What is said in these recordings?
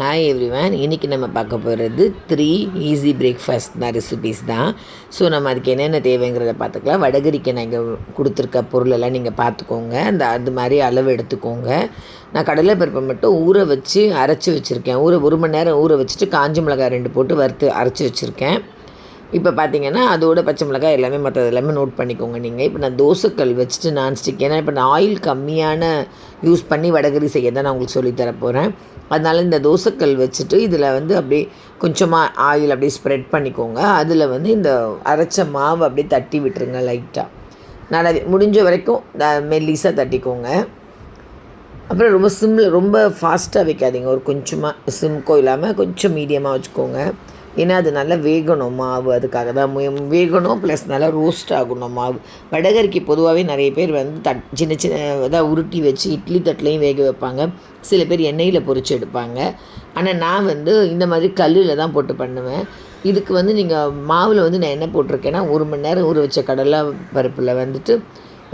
Hi everyone. இன்றைக்கி நம்ம பார்க்க போகிறது 3 ஈஸி பிரேக்ஃபாஸ்ட் ரெசிபீஸ் தான். ஸோ நம்ம அதுக்கு என்னென்ன தேவைங்கிறத பார்த்துக்கலாம். வடகரிக்கு நான் இங்கே கொடுத்துருக்க பொருளெல்லாம் நீங்கள் பார்த்துக்கோங்க. அது மாதிரி அளவு எடுத்துக்கோங்க. நான் கடலைப்பருப்பை மட்டும் ஊற வச்சு அரைச்சி வச்சுருக்கேன். 1 மணி நேரம் ஊற வச்சுட்டு காஞ்ச மிளகாய் 2 போட்டு வறுத்து அரைச்சி வச்சுருக்கேன். இப்போ பார்த்தீங்கன்னா அதோட பச்சை மிளகாய் எல்லாமே மற்றது எல்லாமே நோட் பண்ணிக்கோங்க நீங்கள். இப்போ நான் தோசைக்கல் வச்சுட்டு நான்ஸ்டிக், ஏன்னா இப்போ நான் ஆயில் கம்மியான யூஸ் பண்ணி வடகரி செய்ய தான் நான் உங்களுக்கு சொல்லித்தர போகிறேன். அதனால் இந்த தோசைக்கல் வச்சுட்டு இதில் அப்படியே கொஞ்சமாக ஆயில் அப்படியே ஸ்ப்ரெட் பண்ணிக்கோங்க. அதில் இந்த அரைச்ச மாவு அப்படியே தட்டி விட்டுருங்க லைட்டாக. நல்லா முடிஞ்ச வரைக்கும் மெல்லிஸாக தட்டிக்கோங்க. அப்புறம் ரொம்ப ஃபாஸ்ட்டாக வைக்காதீங்க. ஒரு கொஞ்சமாக சிம்க்கோ இல்லாமல் கொஞ்சம் மீடியமாக வச்சுக்கோங்க. ஏன்னா அது நல்லா வேகணும் மாவு, அதுக்காக தான் வேகணும். ப்ளஸ் நல்லா ரோஸ்ட் ஆகணும் மாவு. வடகரிக்கு பொதுவாகவே நிறைய பேர் சின்ன இதாக உருட்டி வச்சு இட்லி தட்டிலையும் வேக வைப்பாங்க. சில பேர் எண்ணெயில் பொரிச்சு எடுப்பாங்க. ஆனால் நான் இந்த மாதிரி கல்லில் தான் போட்டு பண்ணுவேன். இதுக்கு நீங்கள் மாவில் நான் என்ன போட்டிருக்கேன்னா 1 மணி நேரம் ஊற வச்ச கடலை பருப்பில்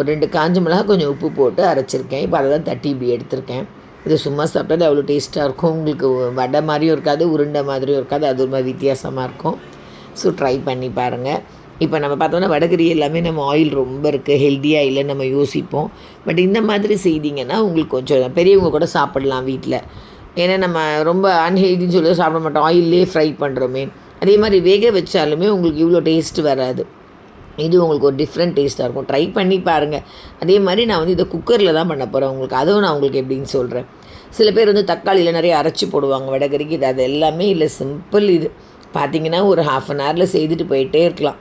ஒரு 2 காஞ்ச மிளகாய் கொஞ்சம் உப்பு போட்டு அரைச்சிருக்கேன். இப்போ அதை தான் தட்டி இப்படி எடுத்திருக்கேன். இது சும்மா சாப்பிட்டது அவ்வளோ டேஸ்ட்டாக இருக்கும். உங்களுக்கு வடை மாதிரியும் இருக்காது, உருண்டை மாதிரியும் இருக்காது. அது ஒரு மாதிரி வித்தியாசமாக இருக்கும். ஸோ ட்ரை பண்ணி பாருங்கள். இப்போ நம்ம பார்த்தோன்னா வடகரி எல்லாமே நம்ம ஆயில் ரொம்ப இருக்குது, ஹெல்த்தியாக இல்லைன்னு நம்ம யோசிப்போம். பட் இந்த மாதிரி செய்திங்கன்னா உங்களுக்கு கொஞ்சம் பெரியவங்க கூட சாப்பிடலாம் வீட்டில். ஏன்னா நம்ம ரொம்ப அன்ஹெல்தின்னு சொல்லி சாப்பிட மாட்டோம், ஆயிலே ஃப்ரை பண்ணுறோமே. அதே மாதிரி வேக வச்சாலுமே உங்களுக்கு இவ்வளோ டேஸ்ட் வராது. இது உங்களுக்கு ஒரு டிஃப்ரெண்ட் டேஸ்ட்டாக இருக்கும். ட்ரை பண்ணி பாருங்கள். அதே மாதிரி நான் இதை குக்கரில் தான் பண்ண போகிறேன் உங்களுக்கு. அதுவும் நான் உங்களுக்கு எப்படின்னு சொல்கிறேன். சில பேர் தக்காளியில் நிறைய அரைச்சி போடுவாங்க வடகரிக்கு. அது எல்லாமே இல்லை, சிம்பிள். இது பார்த்திங்கன்னா ஒரு 1/2 அன் ஹவரில் செய்துட்டு போயிட்டே இருக்கலாம்.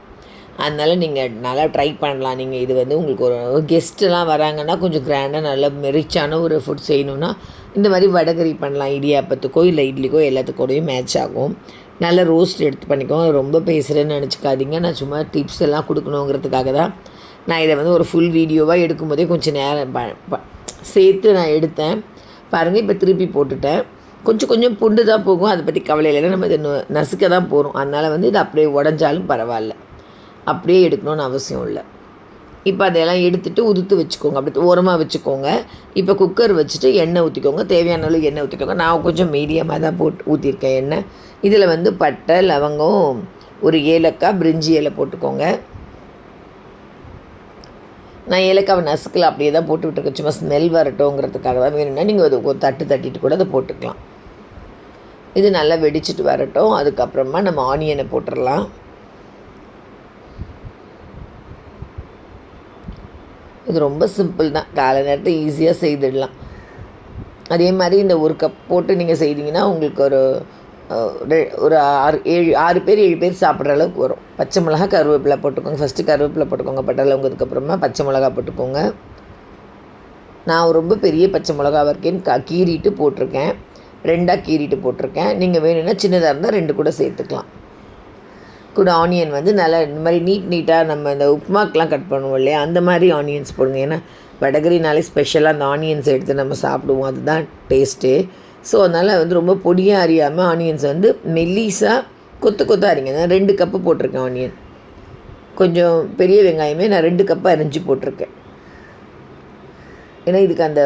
அதனால் நீங்கள் நல்லா ட்ரை பண்ணலாம். நீங்கள் இது உங்களுக்கு ஒரு கெஸ்ட்டெல்லாம் வராங்கன்னா கொஞ்சம் கிராண்டாக நல்லா மெரிச்சான ஒரு ஃபுட் செய்யணுன்னா இந்த மாதிரி வடகரி பண்ணலாம். இடியாப்பத்துக்கோ இல்லை இட்லிக்கோ எல்லாத்துக்கூடையும் மேட்ச் ஆகும். நல்ல ரோஸ்ட் எடுத்து பண்ணிக்கோங்க. ரொம்ப பேசுகிறேன்னு நினச்சிக்காதீங்க. நான் சும்மா டிப்ஸ் எல்லாம் கொடுக்கணுங்கிறதுக்காக தான் நான் இதை ஒரு ஃபுல் வீடியோவாக எடுக்கும்போதே கொஞ்சம் நேரம் சேர்த்து நான் எடுத்தேன். பாருங்கள், இப்போ திருப்பி போட்டுட்டேன். கொஞ்சம் புண்டு தான் போகும், அதை பற்றி கவலை இல்லைன்னா நம்ம இதை நசுக்க தான் போகிறோம். அதனால் இது அப்படியே உடஞ்சாலும் பரவாயில்ல, அப்படியே எடுக்கணும்னு அவசியம் இல்லை. இப்போ அதையெல்லாம் எடுத்துகிட்டு உதுத்து வச்சுக்கோங்க, அப்படி ஓரமாக வச்சுக்கோங்க. இப்போ குக்கர் வச்சுட்டு எண்ணெய் ஊற்றிக்கோங்க. தேவையான அளவு எண்ணெய் ஊற்றிக்கோங்க. நான் கொஞ்சம் மீடியமாக தான் ஊற்றிருக்கேன் எண்ணெய். இதில் பட்டை, லவங்கம், ஒரு ஏலக்காய், பிரிஞ்சி இலை போட்டுக்கோங்க. நான் ஏலக்காவை நசுக்கில் அப்படியே தான் போட்டு விட்டுருக்கேன். சும்மா ஸ்மெல் வரட்டும்ங்கிறதுக்காக தான். வேணும்னா நீங்கள் அது ஒரு தட்டிட்டு கூட அதை போட்டுக்கலாம். இது நல்லா வெடிச்சிட்டு வரட்டும். அதுக்கப்புறமா நம்ம ஆனியனை போட்டுடலாம். இது ரொம்ப சிம்பிள் தான், காலை நேரத்தை ஈஸியாக செய்துடலாம். அதே மாதிரி இந்த 1 கப் போட்டு நீங்கள் செய்தீங்கன்னா உங்களுக்கு ஒரு 6 பேர் 7 பேர் சாப்பிட்ற அளவுக்கு வரும். பச்சை மிளகா, கருவேப்பிலை போட்டுக்கோங்க. ஃபஸ்ட்டு கருவேப்பிலை போட்டுக்கோங்க, பட்டை லவங்கத்துக்கப்புறமா பச்சை மிளகா போட்டுக்கோங்க. நான் ரொம்ப பெரிய பச்சை மிளகா வரைக்கும் கீறிட்டு போட்டிருக்கேன். 2ஆக கீறிட்டு போட்டிருக்கேன். நீங்கள் வேணும்னா சின்னதாக இருந்தால் 2 கூட சேர்த்துக்கலாம். கூட ஆனியன் நல்லா இந்த மாதிரி நீட்டாக நம்ம இந்த உப்புமாக்கெலாம் கட் பண்ணுவோம் இல்லையா, அந்த மாதிரி ஆனியன்ஸ் போடுங்க. ஏன்னா வடகரினாலே ஸ்பெஷலாக அந்த ஆனியன்ஸ் எடுத்து நம்ம சாப்பிடுவோம், அதுதான் டேஸ்ட்டு. ஸோ அதனால் ரொம்ப பொடியாக அறியாமல் ஆனியன்ஸ் மெல்லிஸாக கொத்தாக அரிங்க. நான் 2 கப்பு போட்டிருக்கேன் ஆனியன். கொஞ்சம் பெரிய வெங்காயமே நான் 2 கப்பு அரிஞ்சு போட்டிருக்கேன். ஏன்னா இதுக்கு அந்த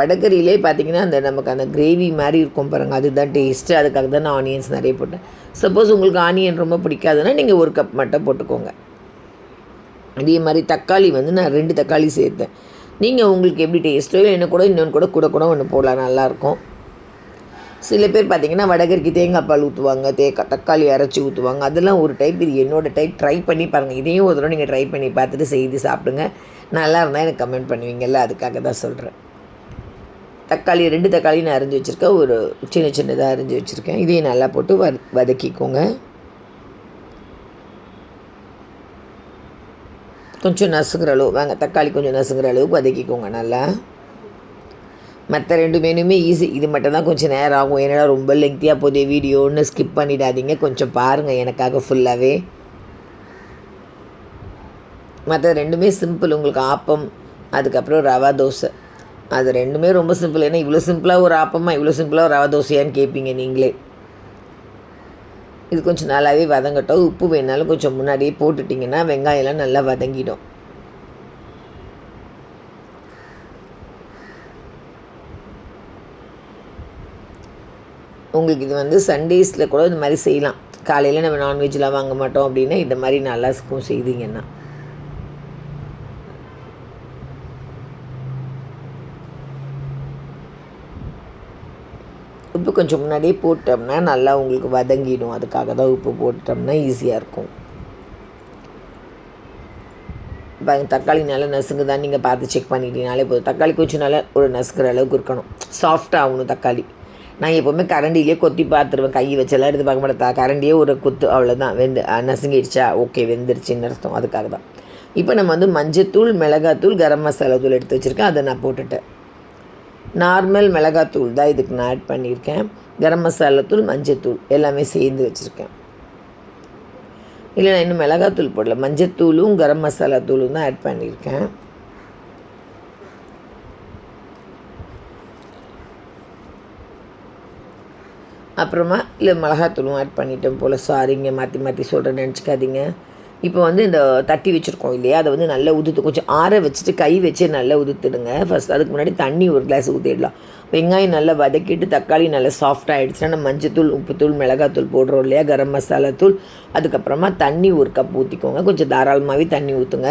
வடகரியிலே பார்த்திங்கன்னா நமக்கு அந்த கிரேவி மாதிரி இருக்கும் பாருங்கள், அதுதான் டேஸ்ட்டு. அதுக்காக தான் நான் ஆனியன்ஸ் நிறைய போட்டேன். சப்போஸ் உங்களுக்கு ஆனியன் ரொம்ப பிடிக்காதுன்னா நீங்கள் 1 கப் மட்டும் போட்டுக்கோங்க. அதே மாதிரி தக்காளி நான் 2 தக்காளி சேர்த்தேன். நீங்கள் உங்களுக்கு எப்படி டேஸ்ட்டோ இல்லை என்ன கூட இன்னொன்று கூட ஒன்று போடலாம், நல்லாயிருக்கும். சில பேர் பார்த்திங்கன்னா வடகரிக்கு தேங்காய் பால் ஊற்றுவாங்க, தக்காளி அரைச்சி ஊற்றுவாங்க. அதெல்லாம் ஒரு டைப். இது என்னோடய டைப். ட்ரை பண்ணி பாருங்கள். இதையும் ஒரு தடவை நீங்கள் ட்ரை பண்ணி பார்த்துட்டு செய்து சாப்பிடுங்க. நல்லா இருந்தால் எனக்கு கமெண்ட் பண்ணுவீங்கல்ல, அதுக்காக தான் சொல்கிறேன். 2 தக்காளி நான் அரிஞ்சு வச்சுருக்கேன். ஒரு சின்னதாக அரிஞ்சு வச்சுருக்கேன். இதையும் நல்லா போட்டு வதக்கிக்கோங்க. கொஞ்சம் நசுங்கிற அளவு தக்காளி கொஞ்சம் நசுங்கிற அளவுக்கு வதக்கிக்கோங்க நல்லா. மற்ற 2 மெனுமே ஈஸி. இது மட்டும் தான் கொஞ்சம் நேரம் ஆகும். ஏன்னா ரொம்ப லெங்க்த்தியாக போதே வீடியோன்னு ஸ்கிப் பண்ணிடாதீங்க. கொஞ்சம் பாருங்கள் எனக்காக ஃபுல்லாகவே. மற்ற 2மே சிம்பிள். உங்களுக்கு ஆப்பம், அதுக்கப்புறம் ரவா தோசை, அது 2மே ரொம்ப சிம்பிள். ஏன்னா இவ்வளோ சிம்பிளாக ஒரு ஆப்பமா, இவ்வளோ சிம்பிளாக ஒரு ரவா தோசையான்னு கேட்பீங்க நீங்களே. இது கொஞ்சம் நல்லாவே வதங்கட்டும். உப்பு வேணாலும் கொஞ்சம் முன்னாடியே போட்டுட்டிங்கன்னா வெங்காயம்லாம் நல்லா வதங்கிடும். உங்களுக்கு இது வந்து சண்டேஸில் கூட இந்த மாதிரி செய்யலாம். காலையில் நம்ம நான்வெஜ்லாம் வாங்க மாட்டோம் அப்படின்னா இந்த மாதிரி நல்லா இருக்கும் செய்தீங்கன்னா. உப்பு கொஞ்சம் முன்னாடியே போட்டோம்னா நல்லா உங்களுக்கு வதங்கிடும். அதுக்காக தான் உப்பு போட்டோம்னா ஈஸியாக இருக்கும். தக்காளி நல்லா நசுங்கு தான் நீங்கள் பார்த்து செக் பண்ணிட்டீங்கனாலே போதும். தக்காளி கொஞ்சம் நல்லா ஒரு நசுக்கிற அளவுக்கு இருக்கணும், சாஃப்டாக ஆகணும் தக்காளி. நான் எப்போவுமே கரண்டிலே கொத்தி பார்த்துருவேன், கை வச்செல்லாம் எடுத்து பார்க்க மாட்டேன். கரண்டியே ஒரு கொத்து, அவ்வளோதான். நசுங்கிடுச்சா ஓகே வெந்துருச்சுன்னு அர்த்தம். அதுக்காக தான். இப்போ நம்ம வந்து மஞ்சத்தூள், மிளகாத்தூள், கரம் மசாலா தூள் எடுத்து வச்சுருக்கேன், அதை நான் போட்டுட்டேன். நார்மல் மிளகாத்தூள் தான் இதுக்கு நான் ஆட் பண்ணியிருக்கேன். கரம் மசாலா தூள், மஞ்சத்தூள் எல்லாமே சேர்ந்து வச்சுருக்கேன். இல்லை நான் இன்னும் மிளகாத்தூள் போடல, மஞ்சத்தூளும் கரம் மசாலா தூளும் தான் ஆட் பண்ணியிருக்கேன். அப்புறமா இல்லை மிளகாத்தூளும் ஆட் பண்ணிட்டேன் போல். சாரிங்க, மாற்றி மாற்றி சொல்கிறேன்னு நினச்சிக்காதீங்க. இப்போ வந்து இந்த தட்டி வச்சுருக்கோம் இல்லையா, அதை வந்து நல்லா உதுத்து கொஞ்சம் ஆற வச்சுட்டு கை வச்சு நல்லா உதுத்துடுங்க ஃபஸ்ட். அதுக்கு முன்னாடி தண்ணி ஒரு கிளாஸ் ஊற்றிடலாம். வெங்காயம் நல்லா வதக்கிட்டு தக்காளி நல்லா சாஃப்டாக ஆகிடுச்சுன்னா நம்ம மஞ்சத்தூள், உப்புத்தூள், மிளகாத்தூள் போடுறோம் இல்லையா, கரம் மசாலா தூள், அதுக்கப்புறமா தண்ணி ஒரு கப் ஊற்றிக்கோங்க. கொஞ்சம் தாராளமாகவே தண்ணி ஊற்றுங்க.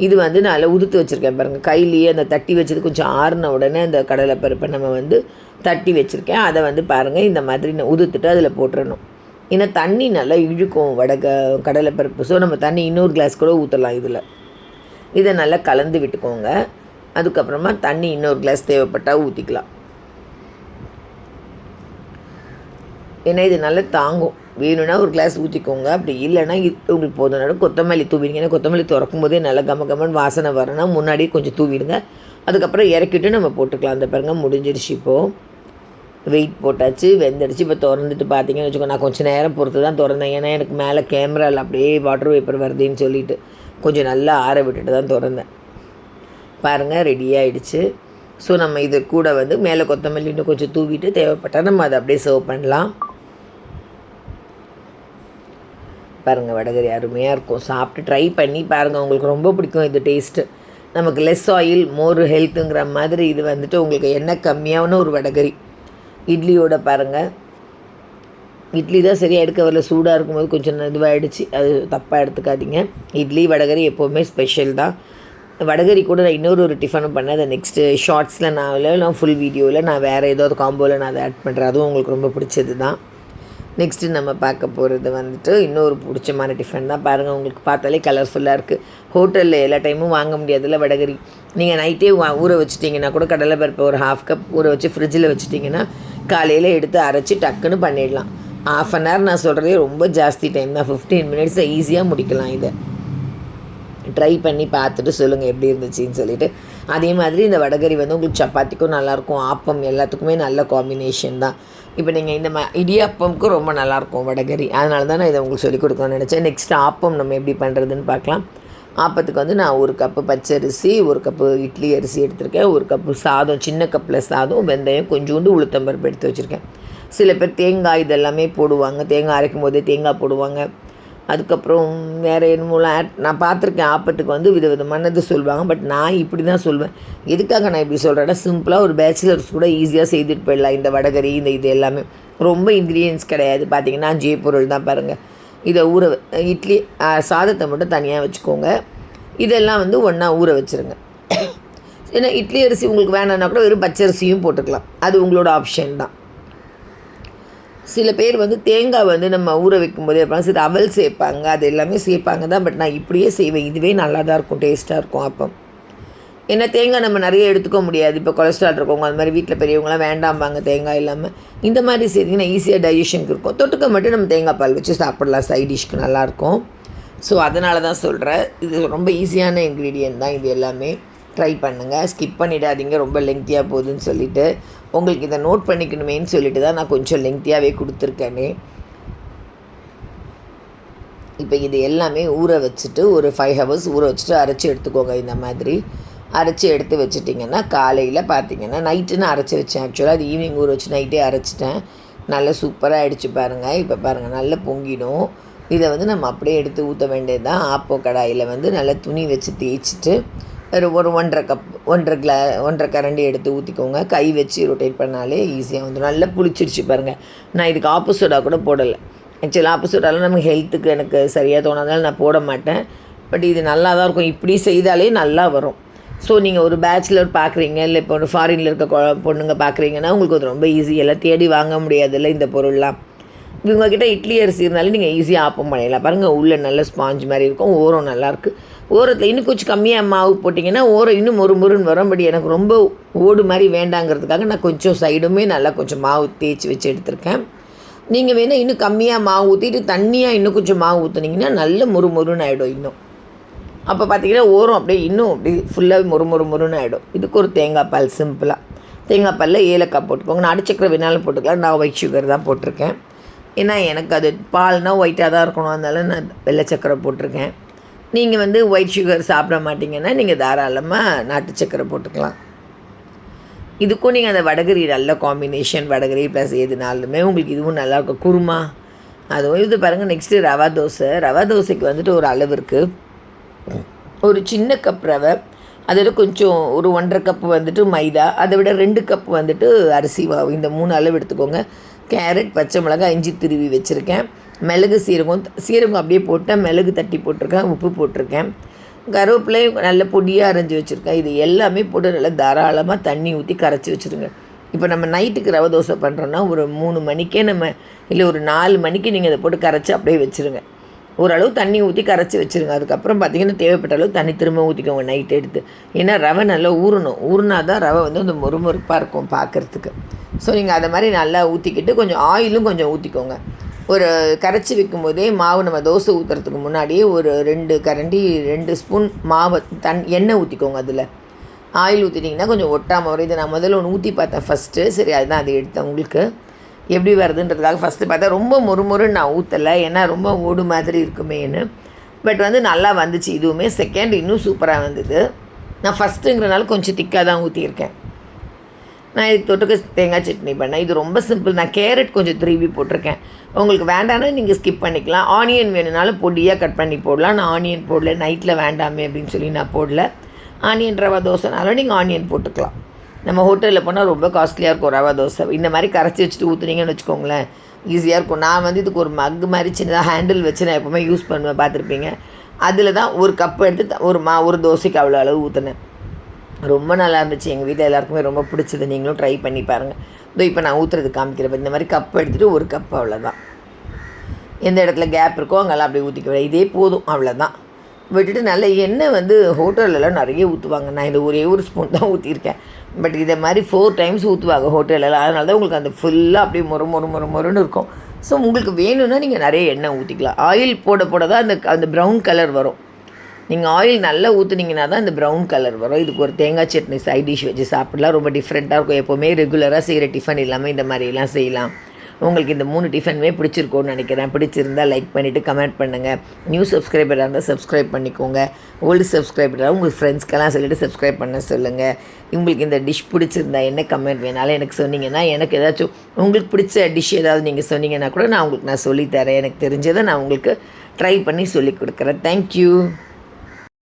இது வந்து நல்லா உதுத்து வச்சுருக்கேன் பாருங்கள். கையிலேயே அந்த தட்டி வச்சது கொஞ்சம் ஆறின உடனே அந்த கடலைப்பருப்பை நம்ம வந்து தட்டி வச்சுருக்கேன். அதை வந்து பாருங்கள் இந்த மாதிரி உதுத்துட்டு அதில் போட்டுடணும். ஏன்னா தண்ணி நல்லா இழுக்கும் கடலைப்பருப்பு. ஸோ நம்ம தண்ணி இன்னொரு கிளாஸ் கூட ஊற்றலாம் இதில். இதை நல்லா கலந்து விட்டுக்கோங்க. அதுக்கப்புறமா தண்ணி இன்னொரு கிளாஸ் தேவைப்பட்டால் ஊற்றிக்கலாம். ஏன்னா இது நல்லா தாங்கும். வேணும்னா ஒரு கிளாஸ் ஊற்றிக்கோங்க, அப்படி இல்லைன்னா உங்களுக்கு போதும். கொத்தமல்லி தூவிடுங்க. ஏன்னா கொத்தமல்லி திறக்கும் போதே நல்லா கம வாசனை வரணும்னா முன்னாடியே கொஞ்சம் தூவிடுங்க. அதுக்கப்புறம் இறக்கிட்டு நம்ம போட்டுக்கலாம். அந்த பாருங்க முடிஞ்சிடுச்சு. இப்போது வெயிட் போட்டாச்சு, வெந்துடுச்சு. இப்போ திறந்துட்டு பார்த்தீங்கன்னு வச்சுக்கோ, நான் கொஞ்சம் நேரம் பொறுத்து தான் திறந்தேன். ஏன்னா எனக்கு மேலே கேமராவில் அப்படியே வாட்டர் வேப்பர் வருதுன்னு சொல்லிவிட்டு கொஞ்சம் நல்லா ஆற விட்டுட்டு தான் திறந்தேன். பாருங்கள் ரெடி ஆகிடுச்சு. ஸோ நம்ம இது கூட வந்து மேலே கொத்தமல்லி இன்னும் கொஞ்சம் தூவிட்டு தேவைப்பட்டால் நம்ம அதை அப்படியே சர்வ் பண்ணலாம். பாருங்கள் வடகரி அருமையாக இருக்கும். சாப்பிட்டு ட்ரை பண்ணி பாருங்கள், உங்களுக்கு ரொம்ப பிடிக்கும் இது டேஸ்ட்டு. நமக்கு லெஸ் ஆயில் மோர் ஹெல்த்துங்கிற மாதிரி இது வந்துட்டு உங்களுக்கு எண்ணெய் கம்மியான ஒரு வடகரி. இட்லியோட பாருங்கள், இட்லி தான் சரியாக எடுக்க வரல, சூடாக இருக்கும்போது கொஞ்சம் இதுவாகிடுச்சு, அது தப்பாக எடுத்துக்காதீங்க. இட்லி வடகரி எப்போவுமே ஸ்பெஷல் தான். வடகரி கூட நான் இன்னொரு டிஃபனும் பண்ணேன். அதை நெக்ஸ்ட்டு ஷார்ட்ஸில் நான் ஃபுல் வீடியோவில் நான் வேறு ஏதாவது காம்போவில் நான் அதை ஆட் பண்ணுறேன். அதுவும் உங்களுக்கு ரொம்ப பிடிச்சது தான். நெக்ஸ்ட்டு நம்ம பார்க்க போகிறது வந்துட்டு இன்னொரு பிடிச்சமான டிஃபன் தான். பாருங்கள் உங்களுக்கு பார்த்தாலே கலர்ஃபுல்லாக இருக்குது. ஹோட்டலில் எல்லா டைமும் வாங்க முடியாதுல்ல வடகரி. நீங்கள் நைட்டே ஊற வச்சுட்டிங்கன்னா கூட கடலைப்பருப்பு ஒரு 1/2 கப் ஊற வச்சு ஃப்ரிட்ஜில் வச்சுட்டிங்கன்னா காலையில் எடுத்து அரைச்சி டக்குன்னு பண்ணிடலாம். 1/2 அன் ஹவர் நான் சொல்கிறதே ரொம்ப ஜாஸ்தி டைம் தான். 15 மினிட்ஸை ஈஸியாக முடிக்கலாம். இதை ட்ரை பண்ணி பார்த்துட்டு சொல்லுங்கள் எப்படி இருந்துச்சுன்னு சொல்லிவிட்டு. அதே மாதிரி இந்த வடகரி வந்து உங்களுக்கு சப்பாத்திக்கும் நல்லாயிருக்கும், ஆப்பம் எல்லாத்துக்குமே நல்ல காம்பினேஷன் தான். இப்போ நீங்கள் இந்த இடியாப்பமுக்கும் ரொம்ப நல்லாயிருக்கும் வடகரி. அதனால தான் நான் இதை உங்களுக்கு சொல்லிக் கொடுக்கணும்னு நினச்சேன். நெக்ஸ்ட் ஆப்பம் நம்ம எப்படி பண்ணுறதுன்னு பார்க்கலாம். ஆப்பத்துக்கு வந்து நான் 1 கப்பு பச்சரிசி, 1 கப்பு இட்லி அரிசி எடுத்திருக்கேன், 1 கப்பு சாதம், சின்ன கப்பில் சாதம், வெந்தயம், கொஞ்சோண்டு உளுத்தம்பருப்பு எடுத்து வச்சுருக்கேன். சில பேர் தேங்காய் இதெல்லாமே போடுவாங்க, தேங்காய் அரைக்கும் போதே தேங்காய் போடுவாங்க. அதுக்கப்புறம் வேறு என்னமோலாம் நான் பார்த்துருக்கேன். ஆப்பத்துக்கு வந்து விதவிதமானது சொல்லுவாங்க. பட் நான் இப்படி தான் சொல்வேன். எதுக்காக நான் இப்படி சொல்கிறேன்னா, சிம்பிளாக ஒரு பேச்சுலர்ஸ் கூட ஈஸியாக செய்துட்டு போயிடலாம் இந்த வடகரி. இது எல்லாமே ரொம்ப இன்க்ரீடியன்ஸ் கிடையாது. பார்த்திங்கன்னா 5 பொருள் தான் பாருங்கள். இதை இட்லி சாதத்தை மட்டும் தனியாக வச்சுக்கோங்க. இதெல்லாம் வந்து ஒன்றா ஊற வச்சுருங்க. ஏன்னா இட்லி அரிசி உங்களுக்கு வேணான்னா கூட வெறும் பச்சரிசியும் போட்டுக்கலாம், அது உங்களோட ஆப்ஷன் தான். சில பேர் வந்து தேங்காய் வந்து நம்ம ஊற வைக்கும் போதே இருப்பாங்க, சில அவல் சேர்ப்பாங்க, அது எல்லாமே சேர்ப்பாங்க தான். பட் நான் இப்படியே செய்வேன். இதுவே நல்லா தான் இருக்கும், டேஸ்ட்டாக இருக்கும் அப்பம். ஏன்னா தேங்காய் நம்ம நிறைய எடுத்துக்க முடியாது. இப்போ கொலஸ்ட்ரால் இருக்கவங்க அது மாதிரி வீட்டில் பெரியவங்களாம் வேண்டாம்பாங்க தேங்காய் இல்லாமல். இந்த மாதிரி செய்திங்கன்னா ஈஸியாக டைஜஷனுக்கு இருக்கும். தொட்டுக்க மட்டும் நம்ம தேங்காய் பால் வச்சு சாப்பிடலாம், சைட் டிஷ்க்கு நல்லாயிருக்கும். ஸோ அதனால தான் சொல்கிறேன். இது ரொம்ப ஈஸியான இன்க்ரீடியன்ட் தான். இது எல்லாமே ட்ரை பண்ணுங்கள், ஸ்கிப் பண்ணிடாதீங்க ரொம்ப லெங்க்த்தியாக போகுதுன்னு சொல்லிவிட்டு. உங்களுக்கு இதை நோட் பண்ணிக்கணுமேன்னு சொல்லிட்டு தான் நான் கொஞ்சம் லெங்க்த்தியாகவே கொடுத்துருக்கேனே. இப்போ இது எல்லாமே ஊற வச்சுட்டு ஒரு 5 ஹவர்ஸ் ஊற வச்சுட்டு அரைச்சி எடுத்துக்கோங்க. இந்த மாதிரி அரைச்சி எடுத்து வச்சுட்டிங்கன்னா காலையில் பார்த்திங்கன்னா நைட்டுன்னு அரைச்சி வச்சேன். ஆக்சுவலாக அது ஈவினிங் ஊற வச்சு நைட்டே அரைச்சிட்டேன். நல்லா சூப்பராக ஆகிடுச்சு பாருங்கள். இப்போ பாருங்கள் நல்லா பொங்கிடும். இதை வந்து நம்ம அப்படியே எடுத்து ஊற்ற வேண்டியது தான். ஆப்போ கடாயில் வந்து நல்லா துணி வச்சு தேய்ச்சிட்டு ஒரு 1.5 கரண்டி எடுத்து ஊற்றிக்கோங்க. கை வச்சு ரொட்டேட் பண்ணாலே ஈஸியாக வந்துடும். நல்லா புளிச்சிருச்சு பாருங்கள். நான் இதுக்கு ஆப்போ சோடா கூட போடலை. ஆக்சுவலாக ஆப்போ சோடாலாம் நம்ம ஹெல்த்துக்கு எனக்கு சரியாக தோணாதனால நான் போட மாட்டேன். பட் இது நல்லா தான் இருக்கும். இப்படி செய்தாலே நல்லா வரும். ஸோ நீங்கள் ஒரு பேச்சுலர் பார்க்குறீங்க, இல்லை இப்போ ஒரு ஃபாரினில் இருக்க பொண்ணுங்க பார்க்குறீங்கன்னா உங்களுக்கு அது ரொம்ப ஈஸி. எல்லாம் தேடி வாங்க முடியாதுல்ல இந்த பொருள்லாம். இவங்கக்கிட்ட இட்லி அரிசி இருந்தாலும் நீங்கள் ஈஸியாக ஆப்பம் பண்ணிடலாம். பாருங்கள், உள்ளே நல்ல ஸ்பாஞ்ச் மாதிரி இருக்கும். ஓரம் நல்லாயிருக்கு. ஓரத்தில் இன்னும் கொஞ்சம் கம்மியாக மாவு போட்டிங்கன்னா ஓரம் இன்னும் முறுன்னு வரும். பட் எனக்கு ரொம்ப ஓடு மாதிரி வேண்டாங்கிறதுக்காக நான் கொஞ்சம் சைடுமே நல்லா கொஞ்சம் மாவு தேய்ச்சி வச்சு எடுத்திருக்கேன். நீங்கள் வேணால் இன்னும் கம்மியாக மாவு ஊற்றிட்டு தண்ணியாக இன்னும் கொஞ்சம் மாவு ஊற்றுனீங்கன்னா நல்ல முறுன்னு ஆகிடும். இன்னும் அப்போ பார்த்திங்கன்னா ஓரம் அப்படியே இன்னும் அப்படி ஃபுல்லாக முறுன்னு ஆகிடும். இதுக்கு ஒரு தேங்காய் பால், சிம்பிளாக தேங்காய் பாலில் ஏலக்காய் போட்டுக்கோங்க. நான் அடிச்சக்கரை வேணாலும் போட்டுக்கலாம். நான் ஒயிட் சுகர் தான் போட்டிருக்கேன். ஏன்னா எனக்கு அது பால்னால் ஒயிட்டாக தான் இருக்கணும், அதனால நான் வெள்ளை சக்கரை போட்டிருக்கேன். நீங்கள் ஒயிட் சுகர் சாப்பிட மாட்டிங்கன்னா நீங்கள் தாராளமாக நாட்டு சக்கரை போட்டுக்கலாம். இதுக்கும் நீங்கள் அந்த வடகரி நல்ல காம்பினேஷன். வடகரி ப்ளஸ் எதுனாலுமே உங்களுக்கு இதுவும் நல்லாயிருக்கும். குருமா அதுவும் இது பாருங்கள். நெக்ஸ்ட்டு ரவா தோசைக்கு ஒரு அளவு இருக்குது. ஒரு சின்ன கப் ரவை, அதோட கொஞ்சம் ஒரு 1.5 கப்பு மைதா, அதை விட 2 கப்பு அரிசி மாவு. இந்த 3 அளவு எடுத்துக்கோங்க. கேரட், பச்சை மிளகாய், இஞ்சி திருவி வச்சுருக்கேன். மிளகு, சீரகம் அப்படியே போட்டேன். மிளகு தட்டி போட்டிருக்கேன். உப்பு போட்டிருக்கேன். கருவேப்பிலை நல்ல பொடியாக அரைஞ்சி வச்சுருக்கேன். இது எல்லாமே போட்டு நல்லா தாராளமாக தண்ணி ஊற்றி கரைச்சி வச்சுருங்க. இப்போ நம்ம நைட்டுக்கு ரவை தோசை பண்ணுறோன்னா ஒரு 3 மணிக்கே இல்லை ஒரு 4 மணிக்கு நீங்கள் இதை போட்டு கரைச்சி அப்படியே வச்சுருங்க. ஓரளவு தண்ணி ஊற்றி கரைச்சி வச்சுருங்க. அதுக்கப்புறம் பார்த்திங்கன்னா தேவைப்பட்ட அளவு தண்ணி திரும்ப ஊற்றிக்கோங்க நைட் எடுத்து. ஏன்னா ரவை நல்லா ஊறினா தான் ரவை அந்த முறுமுறுப்பாக இருக்கும் பார்க்குறதுக்கு. ஸோ நீங்கள் அதை மாதிரி நல்லா ஊற்றிக்கிட்டு கொஞ்சம் ஆயிலும் கொஞ்சம் ஊற்றிக்கோங்க. ஒரு கரைச்சி வைக்கும் போதே மாவு நம்ம தோசை ஊற்றுறதுக்கு முன்னாடியே ஒரு 2 ஸ்பூன் மாவு எண்ணெய் ஊற்றிக்கோங்க. அதில் ஆயில் ஊற்றிட்டிங்கன்னா கொஞ்சம் ஒட்டாமல் வரும். இதை நான் முதல்ல ஒன்று ஊற்றி பார்த்தேன் ஃபஸ்ட்டு. சரி, அதுதான் அதை எடுத்தேன். உங்களுக்கு எப்படி வருதுன்றதுக்காக ஃபஸ்ட்டு பார்த்தா ரொம்ப முறுன்னு நான் ஊற்றலை, ஏன்னா ரொம்ப ஓடு மாதிரி இருக்குமேன்னு. பட் நல்லா வந்துச்சு. இதுவுமே செகண்ட் இன்னும் சூப்பராக வந்தது. நான் ஃபஸ்ட்டுங்கிறனால கொஞ்சம் திக்காக தான் ஊற்றியிருக்கேன். நான் இதுக்கு தொட்டுக்க தேங்காய் சட்னி பண்ணேன். இது ரொம்ப சிம்பிள். நான் கேரட் கொஞ்சம் திருவி போட்டிருக்கேன். உங்களுக்கு வேண்டாம்னா நீங்கள் ஸ்கிப் பண்ணிக்கலாம். ஆனியன் வேணும்னாலும் பொடியாக கட் பண்ணி போடலாம். நான் ஆனியன் போடல, நைட்டில் வேண்டாமே அப்படின்னு சொல்லி நான் போடல. ஆனியன் ரவா தோசைனாலும் நீங்கள் ஆனியன் போட்டுக்கலாம். நம்ம ஹோட்டலில் போனால் ரொம்ப காஸ்ட்லியாக இருக்கும் ரவா தோசை. இந்த மாதிரி கரைச்சி வச்சுட்டு ஊற்றுனீங்கன்னு வச்சுக்கோங்களேன், ஈஸியாக இருக்கும். நான் இதுக்கு ஒரு மக் மாதிரி சின்னதாக ஹேண்டில் வச்சு நான் எப்போவுமே யூஸ் பண்ணுவேன், பார்த்துருப்பீங்க. அதில் தான் ஒரு கப்பு எடுத்து ஒரு தோசைக்கு அவ்வளோ அளவு ஊற்றினேன். ரொம்ப நல்லா இருந்துச்சு. எங்கள் வீட்டில் எல்லாருக்குமே ரொம்ப பிடிச்சது. நீங்களும் ட்ரை பண்ணி பாருங்கள். இப்போ நான் ஊற்றுறது காமிக்கிறப்ப இந்த மாதிரி கப்பு எடுத்துகிட்டு ஒரு கப்பு அவ்வளோதான். எந்த இடத்துல கேப் இருக்கோ அங்கெல்லாம் அப்படியே ஊற்றிக்குவேன். இதே போதும், அவ்வளோதான். விட்டுட்டு நல்ல எண்ணெய் ஹோட்டல்லலாம் நிறைய ஊற்றுவாங்க. நான் இது ஒரே ஒரு ஸ்பூன் தான் ஊற்றிருக்கேன். பட் இதை மாதிரி 4 டைம்ஸ் ஊற்றுவாங்க ஹோட்டலெல்லாம். அதனால தான் உங்களுக்கு அந்த ஃபுல்லாக அப்படியே முறுன்னு இருக்கும். ஸோ உங்களுக்கு வேணும்னா நீங்கள் நிறைய எண்ணெய் ஊற்றிக்கலாம். ஆயில் போட தான் அந்த ப்ரௌன் கலர் வரும். நீங்கள் ஆயில் நல்லா ஊற்றுனீங்கன்னா தான் அந்த ப்ரௌன் கலர் வரும். இதுக்கு ஒரு தேங்காய் சட்னி சைட் டிஷ் வச்சு சாப்பிட்லாம். ரொம்ப டிஃப்ரெண்ட்டாக இருக்கும். எப்போவுமே ரெகுலராக செய்கிற டிஃபன் இல்லாமல் இந்த மாதிரிலாம் செய்யலாம். உங்களுக்கு இந்த 3 டிஃபனுமே பிடிச்சிருக்கோன்னு நினைக்கிறேன். பிடிச்சிருந்தால் லைக் பண்ணிவிட்டு கமெண்ட் பண்ணுங்கள். நியூ சப்ஸ்கிரைபராக இருந்தால் சப்ஸ்கிரைப் பண்ணிக்கோங்க. ஓல்டு சப்ஸ்கிரைபராக உங்கள் ஃப்ரெண்ட்ஸ்க்கெல்லாம் சொல்லிவிட்டு சப்ஸ்கிரைப் பண்ண சொல்லுங்கள். உங்களுக்கு இந்த டிஷ் பிடிச்சிருந்தா என்ன கமெண்ட் வேணாலும் எனக்கு சொன்னீங்கன்னா, எனக்கு ஏதாச்சும் உங்களுக்கு பிடிச்ச டிஷ் ஏதாவது நீங்கள் சொன்னீங்கன்னா கூட நான் சொல்லித்தரேன். எனக்கு தெரிஞ்சதை நான் உங்களுக்கு ட்ரை பண்ணி சொல்லி கொடுக்குறேன். தேங்க்யூ.